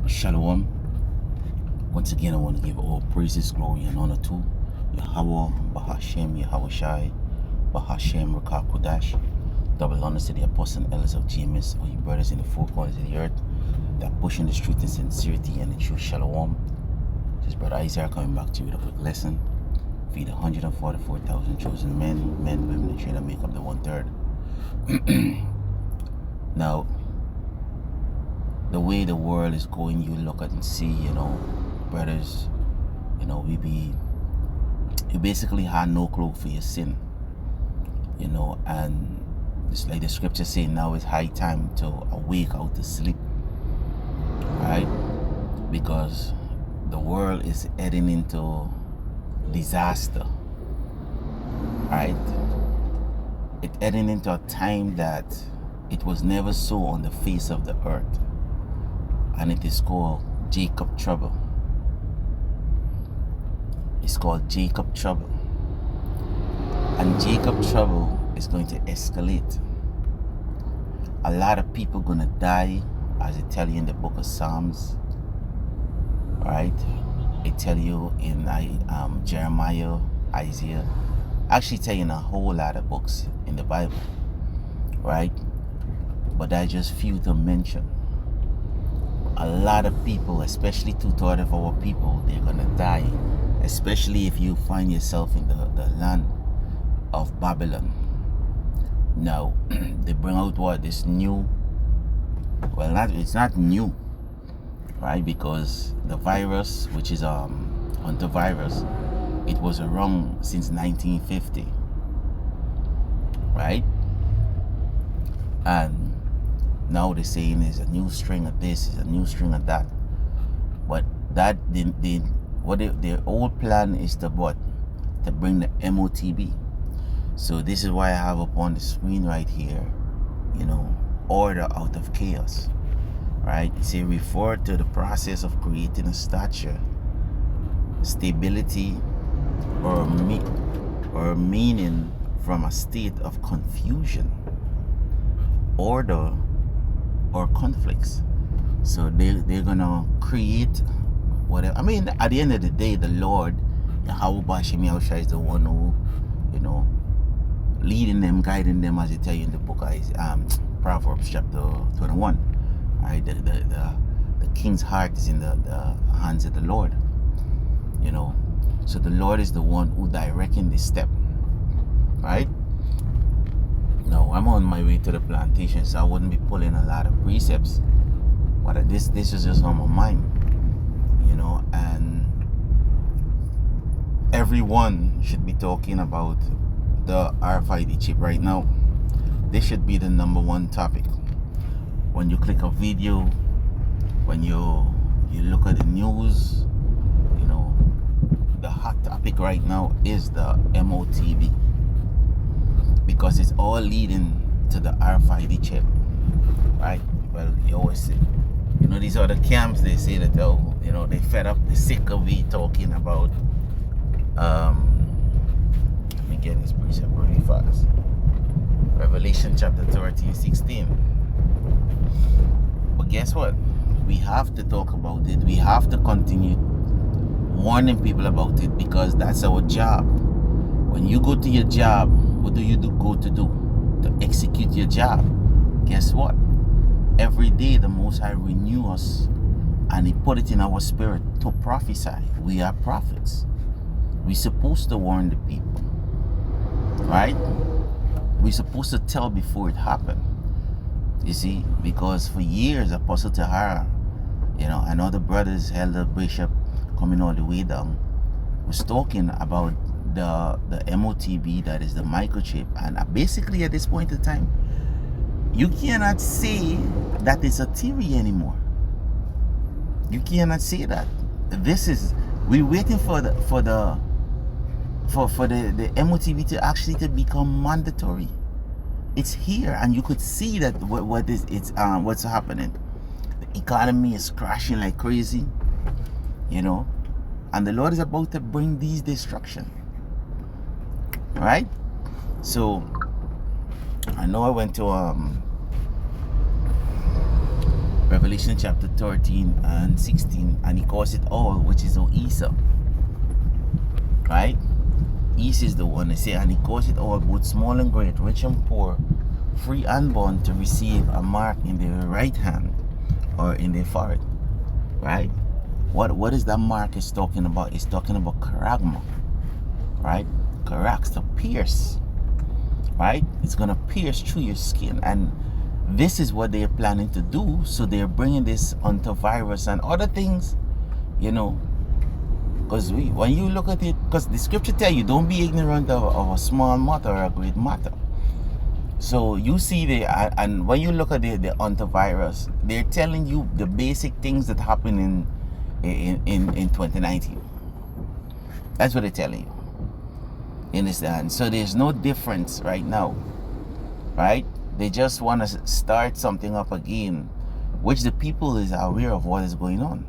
Shalom. Once again, I want to give all praises, glory, and honor to Yahweh, Bahashem, Yahweh Shai, Bahashem, Rakah Kodash. Double honors to the apostles and elders of GMS, all you brothers in the four corners of the earth that pushing the truth in sincerity and the true Shalom. This is Brother Isaiah coming back to you with a quick lesson. Feed 144,000 chosen men, women, and children make up the 1/3. Now, the way the world is going, you look at and see, brothers, you basically had no clue for your sin, and it's like the scripture saying now it's high time to awake out of sleep, right? Because the world is heading into disaster, right? It's heading into a time that it was never so on the face of the earth, and it is called Jacob trouble. It's called Jacob trouble. And Jacob trouble is going to escalate. A lot of people going to die, as it tell you in the book of Psalms, right? It tell you in Jeremiah, Isaiah. Actually tell you in a whole lot of books in the Bible, right? But I just few to mention. A lot of people, especially 2/3 of our people, they're gonna die, especially if you find yourself in the land of Babylon. Now, they bring out this new, it's not new, right? Because the virus, which is hantavirus, it was around since 1950, right? And now they're saying there's a new string of this, is a new string of that. But that their old plan is to bring the MOTB. So this is why I have up on the screen right here, order out of chaos, right? It says refer to the process of creating a stature, stability, or meaning from a state of confusion, order, or conflicts. So they're gonna create whatever. I mean, at the end of the day, the Lord, Yahweh Bashim Yahushua, is the one who, leading them, guiding them, as it tell you in the book of Proverbs chapter 21. Right, the king's heart is in the hands of the Lord. So the Lord is the one who directing this step, right? No, I'm on my way to the plantation, so I wouldn't be pulling a lot of precepts. But this is just on my mind, and everyone should be talking about the RFID chip right now. This should be the number one topic. When you click a video, when you look at the news, the hot topic right now is the MOTB. Because it's all leading to the RFID chip, right? Well, you always say, these are the camps. They say that they fed up, they're sick of me talking about. Let me get this precept really fast. Revelation chapter 13-16. But guess what? We have to talk about it. We have to continue warning people about it, because that's our job. When you go to your job, what do you go to do? To execute your job. Guess what? Every day the Most High renew us, and He put it in our spirit to prophesy. We are prophets. We're supposed to warn the people, right? We're supposed to tell before it happened. You see, because for years Apostle Tahara, and other brothers, Elder Bishop, coming all the way down, was talking about the MOTB, that is the microchip. And basically at this point in time, you cannot say that it's a theory anymore. You cannot say that. We're waiting for the MOTB to actually to become mandatory. It's here, and you could see that what's happening. The economy is crashing like crazy, and the Lord is about to bring these destruction. Right? So I know I went to Revelation chapter 13 and 16, and he calls it all, which is Esau. Right? Esau is the one they say, and he calls it all, both small and great, rich and poor, free and bond, to receive a mark in their right hand or in their forehead. Right? What is that mark is talking about? It's talking about charagma. Right? Charax, to pierce. Right? It's gonna pierce through your skin, and this is what they're planning to do. So they're bringing this onto virus and other things, you know, because when you look at it, because the scripture tell you, don't be ignorant of a small matter or a great matter. So you see and when you look at the antivirus, they're telling you the basic things that happen in 2019. That's what they're telling you. You understand? So there's no difference right now, right? They just want to start something up again, which the people is aware of what is going on.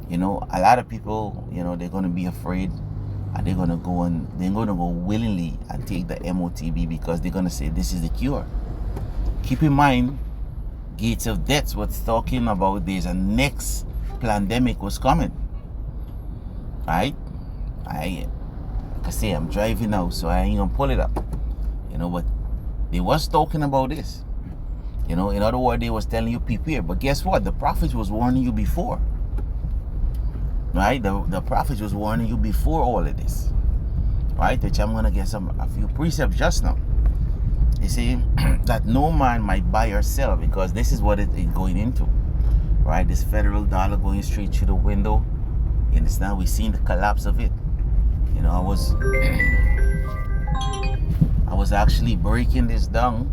You know, a lot of people, you know, they're going to be afraid, and they're going to go willingly and take the MOTB because they're going to say this is the cure. Keep in mind, Gates of Death was talking about there's a next pandemic was coming. Right? Like I say, I'm driving now, so I ain't gonna pull it up. You know, but they was talking about this. You know, in other words, they was telling you prepare. But guess what? The prophets was warning you before. Right? The prophets was warning you before all of this. Right? Which I'm gonna get a few precepts just now. You see, that no man might buy or sell, because this is what it is going into. Right? This federal dollar going straight through the window. You understand? We've seen the collapse of it. You know, I was actually breaking this down.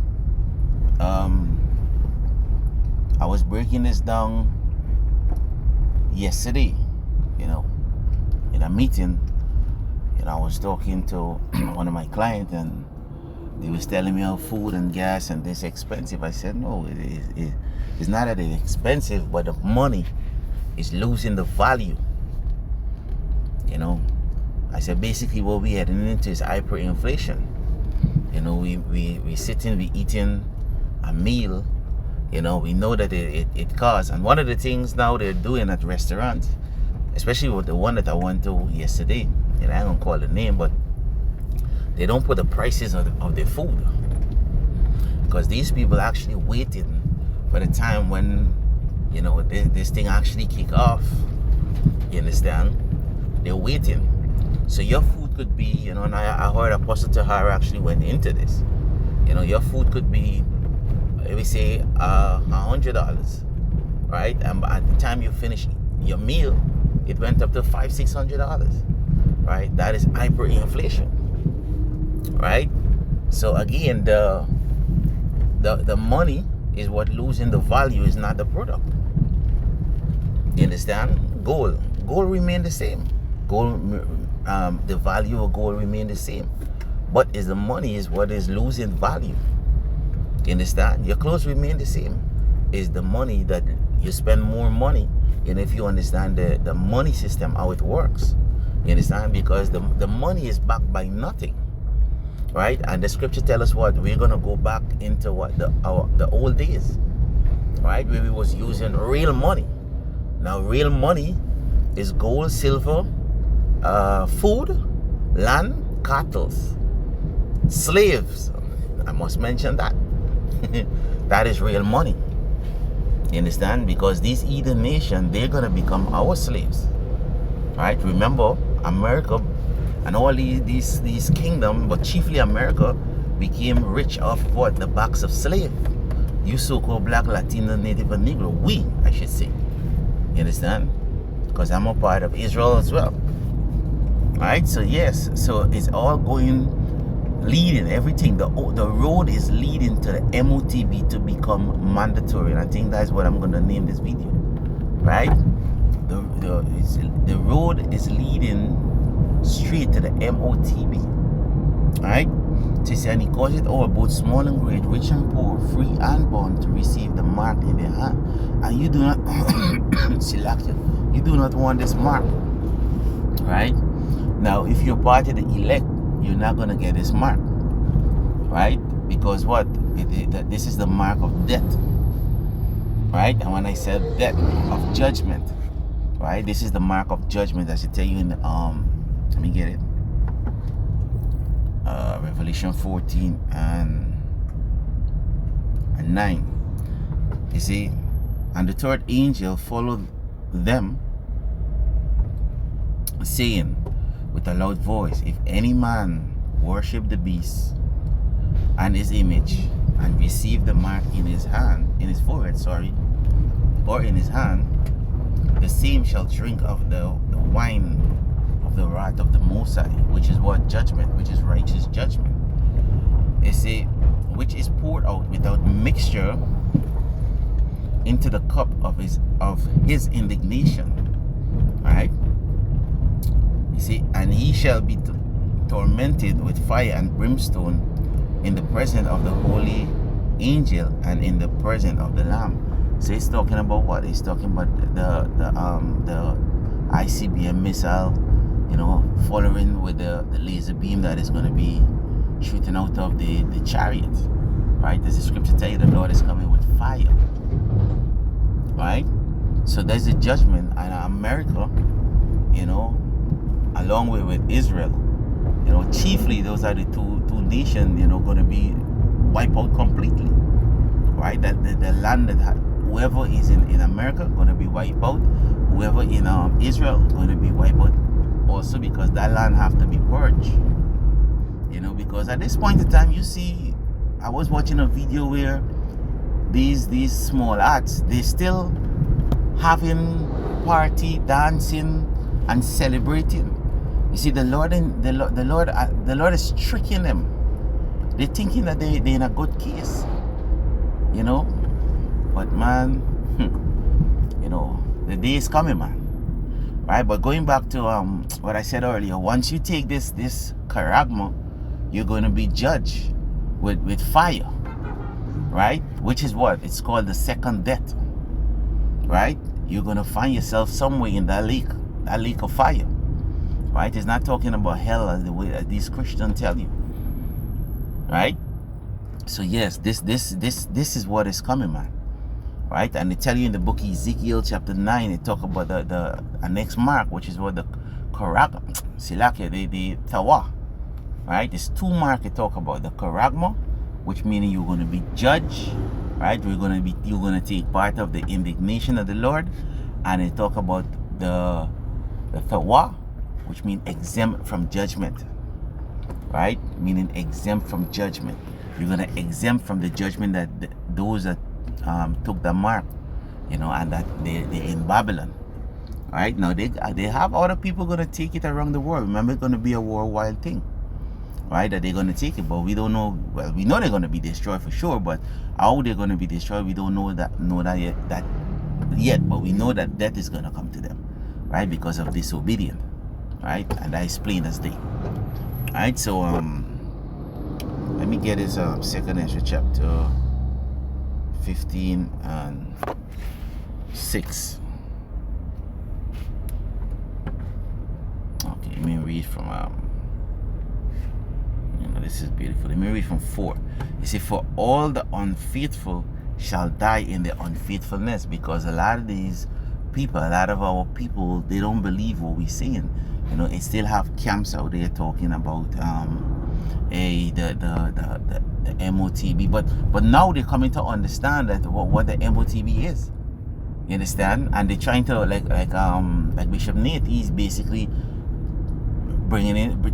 I was breaking this down yesterday, you know, in a meeting. You know, I was talking to one of my clients, and they was telling me how food and gas and this expensive. I said, no, it's not that it's expensive, but the money is losing the value. You know, I said basically what we heading into is hyperinflation. You know, we sitting, we eating a meal. You know, we know that it costs. And one of the things now they're doing at restaurants, especially with the one that I went to yesterday, and I don't call the name, but they don't put the prices of the food, because these people actually waiting for the time when, you know, this thing actually kick off. You understand? They're waiting. So your food could be, you know, and I heard Apostle Tahara actually went into this. You know, your food could be, we say, $100, right? And at the time you finish your meal, it went up to $500-600, right? That is hyperinflation, right? So again, the money is what losing the value, is not the product. You understand? Gold remain the same. The value of gold remain the same, but is the money is what is losing value. You understand? Your clothes remain the same. Is the money that you spend more money, and if you understand the money system, how it works, you understand? Because the money is backed by nothing, right? And the scripture tell us what we're gonna go back into what the old days, right? Where we was using real money. Now real money is gold, silver, food, land, cattle, slaves. I must mention that. That is real money. You understand? Because these heathen nations, they're gonna become our slaves. Right? Remember, America and all these kingdoms, but chiefly America, became rich off what? The backs of slaves. You so-called black, Latino, Native, and Negro. We, I should say. You understand? Because I'm a part of Israel as well. Right? So yes, so it's all leading, everything. The road is leading to the MOTB to become mandatory, and I think that's what I'm going to name this video. Right? The road is leading straight to the MOTB. Right? And he calls it all, both small and great, rich and poor, free and bond, to receive the mark in their hand. And you do not you do not want this mark. Right? Now, if you're part of the elect, you're not going to get this mark. Right? Because what? This is the mark of death. right? And when I said death of judgment, right, this is the mark of judgment, as I tell you in let me get it, Revelation 14 and 9. You see, and the third angel followed them, saying with a loud voice, if any man worship the beast and his image, and receive the mark in his hand, in his forehead, or in his hand, the same shall drink of the wine of the wrath of the Most High, which is what? Judgment, which is righteous judgment. It say, which is poured out without mixture into the cup of his indignation. Alright? You see, and he shall be tormented with fire and brimstone in the presence of the holy angel and in the presence of the Lamb. So it's talking about what? It's talking about the ICBM missile, you know, following with the laser beam that is going to be shooting out of the chariot. Right? As the scripture tell you, the Lord is coming with fire. Right? So there's a judgment, and America, you know, along with Israel, you know, chiefly those are the two nations, you know, going to be wiped out completely. Right? That the land that whoever is in America going to be wiped out. Whoever in Israel going to be wiped out also, because that land have to be purged. You know, because at this point in time, you see, I was watching a video where these small arts, they still having party, dancing, and celebrating. You see, the Lord is tricking them. They're thinking that they're in a good case, you know. But man, you know, the day is coming, man. Right? But going back to what I said earlier, once you take this charagma, you're going to be judged with fire, right? Which is what? It's called the second death, right? You're going to find yourself somewhere in that lake of fire, right? It's not talking about hell as the way these Christians tell you, right? So yes, this is what is coming, man, right? And they tell you in the book of Ezekiel chapter 9, they talk about the next mark, which is what the charagma, the tawa. Right, there's two marks they talk about: the charagma, which meaning you're going to be judged, right? You're going to take part of the indignation of the Lord, and they talk about the tawa, which means exempt from judgment, right? Meaning exempt from judgment. You're going to exempt from the judgment that those that took the mark, you know, and that they're in Babylon. Right now, they have other people going to take it around the world. Remember, it's going to be a worldwide thing. Right, that they're going to take it, but we don't know. Well, we know they're going to be destroyed for sure, but how they're going to be destroyed, we don't know that yet. But we know that death is going to come to them, right, because of disobedience, right? And that is plain as day. Right, so let me get this 2nd Ezra chapter 15 and 6. Okay, let me read from this is beautiful. Let me read from 4. You see, for all the unfaithful shall die in their unfaithfulness, because a lot of these people, a lot of our people, they don't believe what we're saying. You know, they still have camps out there talking about the MOTB, but now they're coming to understand that what the MOTB is. You understand? And they're trying to like Bishop Nate, he's basically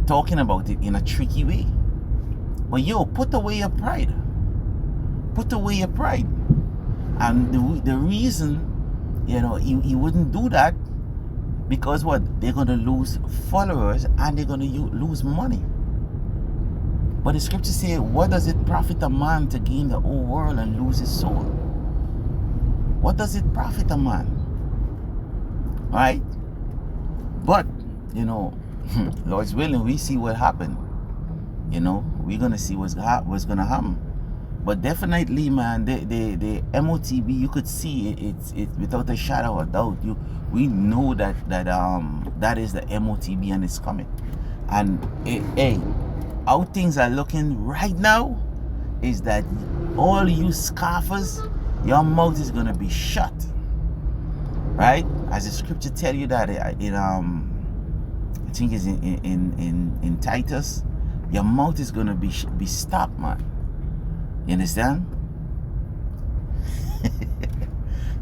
talking about it in a tricky way. But yo, put away your pride. Put away your pride. And the reason, you know, he wouldn't do that, because what? They're going to lose followers and they're going to lose money. But the scriptures say, what does it profit a man to gain the whole world and lose his soul? What does it profit a man? Right? But, you know, Lord's willing, we see what happened. You know, we're gonna see what's gonna happen. But definitely, man, the MOTB, you could see it's without a shadow of a doubt. We know that is the MOTB, and it's coming. And hey, how things are looking right now is that all you scoffers, Your mouth is gonna be shut, right? As the scripture tell you that I think it's in Titus, your mouth is gonna be stopped, man. You understand?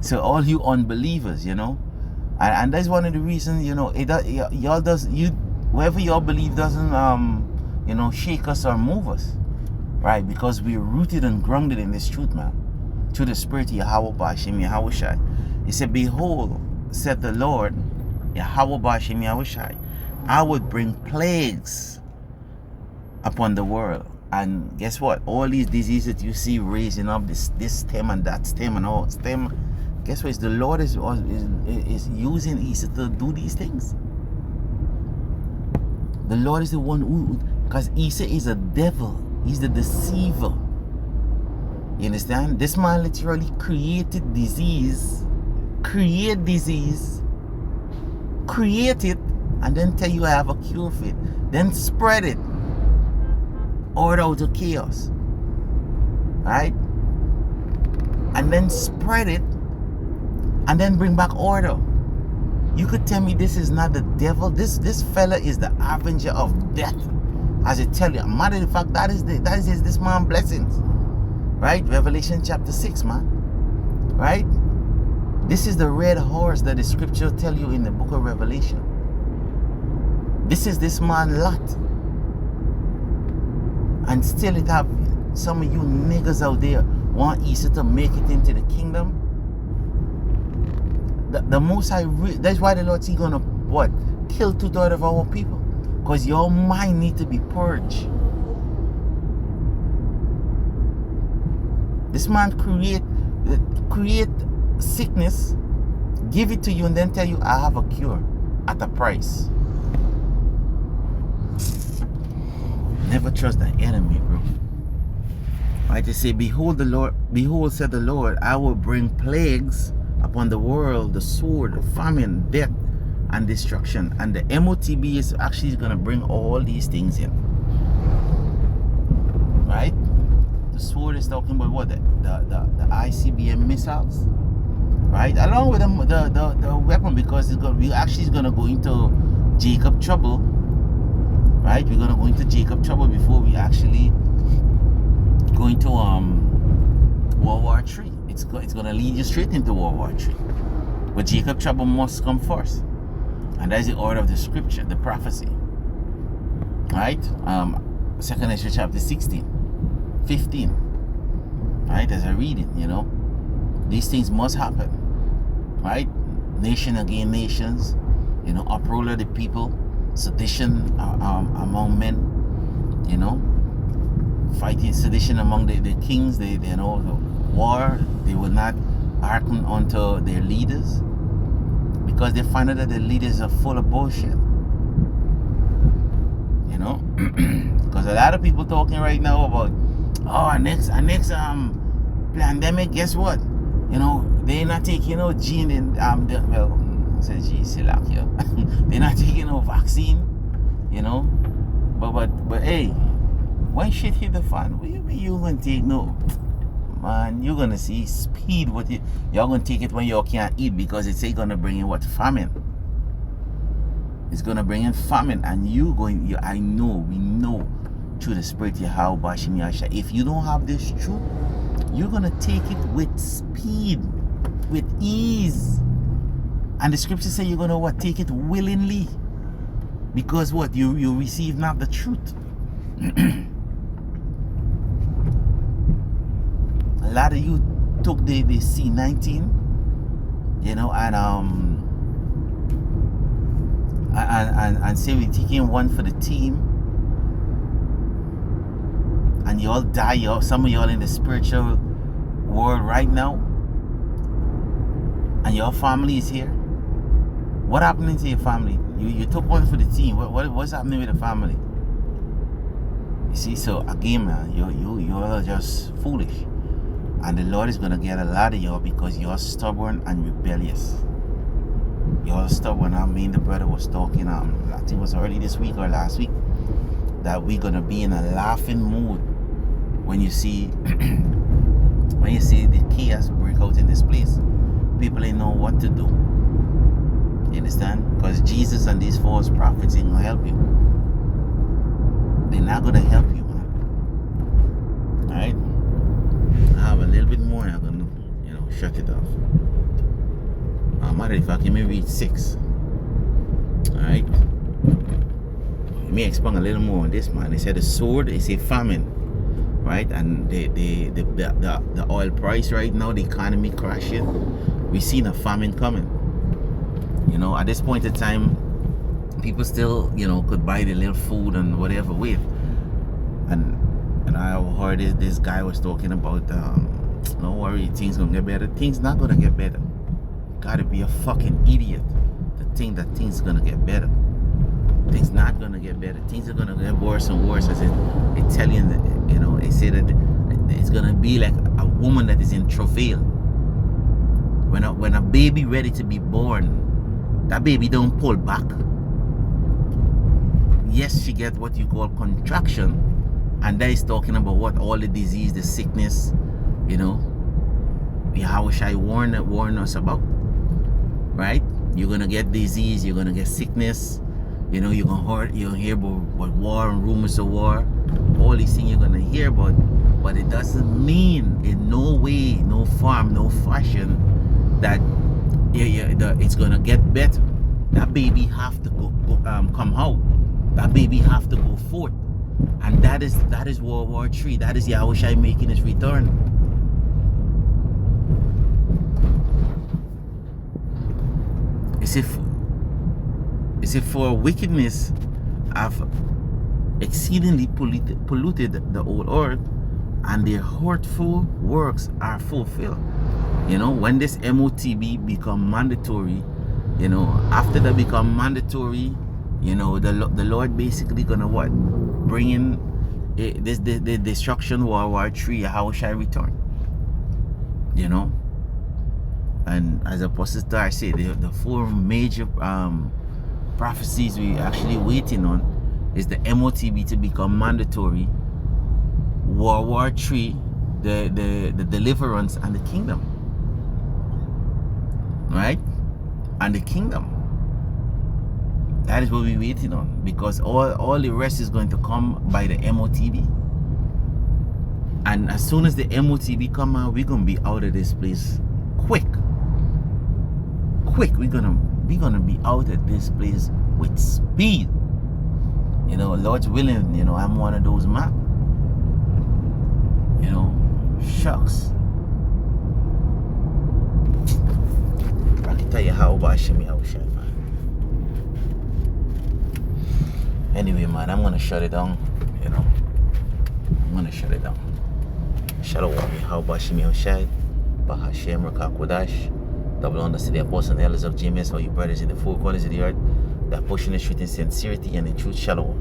So all you unbelievers, and that's one of the reasons, whatever y'all believe doesn't shake us or move us, right? Because we're rooted and grounded in this truth, man. To the spirit of Yahweh Ba'ashem Yahweh Shai. He said, behold, said the Lord, Yahweh Ba'ashem Yahweh Shai, I would bring plagues upon the world. And guess what? All these diseases that you see raising up, this stem and that stem and all stem, guess what? The Lord is using Isa to do these things. The Lord is the one who, because Isa is a devil. He's the deceiver. You understand? This man literally created disease, create it, and then tell you I have a cure for it. Then spread it. Order out of chaos. Right? And then spread it, and then bring back order. You could tell me this is not the devil. This fella is the avenger of death. As I tell you, matter of fact, that is this man's blessings. Right? Revelation chapter 6, man. Right? This is the red horse that the scripture tell you in the book of Revelation. This is this man Lot. And still it have some of you niggas out there want Esau to make it into the kingdom. The most that's why the Lord's gonna what? Kill 2/3 of our people. Because your mind need to be purged. This man create sickness, give it to you, and then tell you I have a cure at a price. Never trust the enemy, bro. Right? They say, behold, said the Lord, I will bring plagues upon the world, the sword, the famine, death, and destruction. And the MOTB is actually going to bring all these things in. Right? The sword is talking about what? The ICBM missiles. Right? Along with the weapon, because we actually going to go into Jacob trouble. Right? We're going to go into Jacob trouble before we actually go into World War III. It's going to lead you straight into World War III. But Jacob trouble must come first. And that is the order of the scripture, the prophecy. Right? 2nd Ezra chapter 16, 15. Right? As I read it, these things must happen. Right? Nation against nations, uproar of the people, sedition among men, fighting sedition among the kings, the war. They will not hearken unto their leaders because they find out that the leaders are full of bullshit. Because a lot of people talking right now about our next pandemic. Guess what? They're not taking no gene and they're not taking no vaccine. But hey, when shit hit the fan, what you gonna take? No, man, you're gonna see speed with it. You're gonna take it when you can't eat because it's gonna bring in what? Famine. It's gonna bring in famine, and we know through the spirit Yahweh Ba'ashem Yahweh. If you don't have this truth, you're gonna take it with speed, with ease. And the scripture say you're gonna what? Take it willingly. Because what? You receive not the truth. A lot of you took the C-19, and say we're taking one for the team, and y'all die. Some of y'all in the spiritual world right now, and your family is here. What happening to your family? You took one for the team. What's happening with the family? You see, so again, man, you're just foolish. And the Lord is going to get a lot of y'all because you're stubborn and rebellious. You're stubborn. The brother was talking, I think it was early this week or last week, that we're going to be in a laughing mood when you see the chaos break out in this place. People ain't know what to do. You understand? Because Jesus and these false prophets ain't gonna help you. They're not gonna help you, man. Alright? I have a little bit more, I'm gonna, shut it off. Matter of fact, you may read 6. Alright? Let me expound a little more on this, man. They said the sword is a famine. Right? And the oil price right now, the economy crashing. We've seen a famine coming. At this point in time, people still, could buy the little food and whatever with. And I heard this guy was talking about, don't worry, things gonna get better. Things not gonna get better. Gotta be a fucking idiot to think that things gonna get better. Things not gonna get better. Things are gonna get worse and worse. As it's telling, they say that it's gonna be like a woman that is in travail. When a baby ready to be born, that baby don't pull back. Yes, she get what you call contraction, and that is talking about what all the disease, the sickness, how should I warn us about? Right? You're gonna get disease. You're gonna get sickness. You're gonna hear about war and rumors of war. All these things you're gonna hear about, but it doesn't mean in no way, no form, no fashion that it's gonna get better. That baby have to come out. That baby have to go forth, and that is World War III. That is Yahushua making his return. It's if for wickedness have exceedingly polluted the old earth, and their hurtful works are fulfilled. When this MOTB become mandatory, after that become mandatory, the Lord basically gonna what? Bring in the destruction, World War III, how shall I return? And as Apostle Star said, the 4 major prophecies we actually waiting on is the MOTB to become mandatory, World War III, the deliverance, and the kingdom. Right? And the kingdom. That is what we're waiting on, because all the rest is going to come by the MOTB. And as soon as the MOTB come out, we're gonna be out of this place quick. We're gonna be out of this place with speed. Lord's willing, I'm one of those man. Shucks. I can tell you how about Shemi Outside, man. Anyway, man, I'm gonna shut it down. I'm gonna shut it down. Shalom, how about Shemi Outside? Bahashem Rakakodash. Double honors to the apostles and elders of GMS, all you brothers in the 4 corners of the earth that pushing the truth in sincerity and in truth. Shalom.